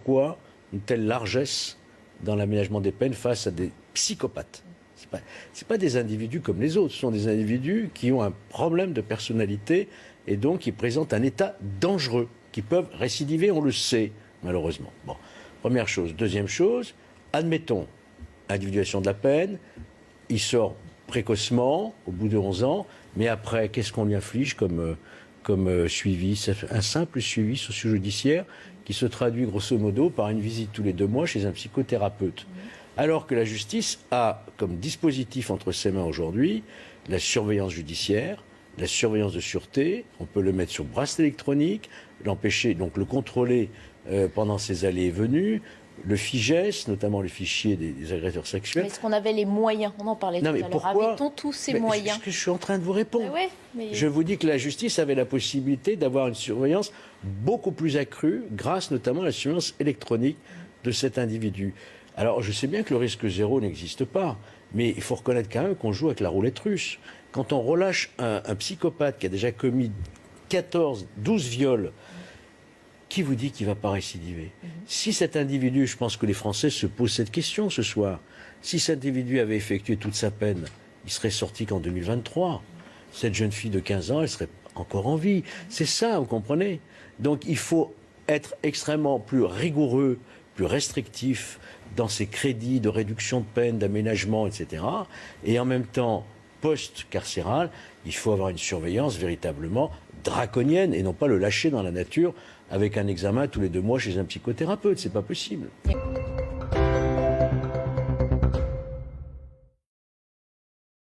Pourquoi une telle largesse dans l'aménagement des peines face à des psychopathes? Ce pas des individus comme les autres, ce sont des individus qui ont un problème de personnalité et donc qui présentent un état dangereux, qui peuvent récidiver, on le sait, malheureusement. Bon, première chose. Deuxième chose, admettons, individuation de la peine, il sort précocement, au bout de 11 ans, mais après, qu'est-ce qu'on lui inflige comme suivi? Un simple suivi socio-judiciaire qui se traduit grosso modo par une visite tous les 2 mois chez un psychothérapeute. Alors que la justice a comme dispositif entre ses mains aujourd'hui la surveillance judiciaire, la surveillance de sûreté, on peut le mettre sur bracelet électronique, l'empêcher, donc le contrôler pendant ses allées et venues, le FIJES, notamment le fichier des agresseurs sexuels. Mais est-ce qu'on avait les moyens? On en parlait tout à l'heure. Avait-on tous ces moyens? C'est ce que je suis en train de vous répondre. Mais... Je vous dis que la justice avait la possibilité d'avoir une surveillance beaucoup plus accrue, grâce notamment à la surveillance électronique de cet individu. Alors, je sais bien que le risque zéro n'existe pas, mais il faut reconnaître quand même qu'on joue avec la roulette russe. Quand on relâche un psychopathe qui a déjà commis 14, 12 viols, qui vous dit qu'il ne va pas récidiver? Si cet individu, je pense que les Français se posent cette question ce soir, si cet individu avait effectué toute sa peine, il serait sorti qu'en 2023. Cette jeune fille de 15 ans, elle serait encore en vie. C'est ça, vous comprenez? Donc il faut être extrêmement plus rigoureux, plus restrictif dans ces crédits de réduction de peine, d'aménagement, etc. Et en même temps, post-carcéral, il faut avoir une surveillance véritablement draconienne et non pas le lâcher dans la nature avec un examen tous les 2 mois chez un psychothérapeute. C'est pas possible.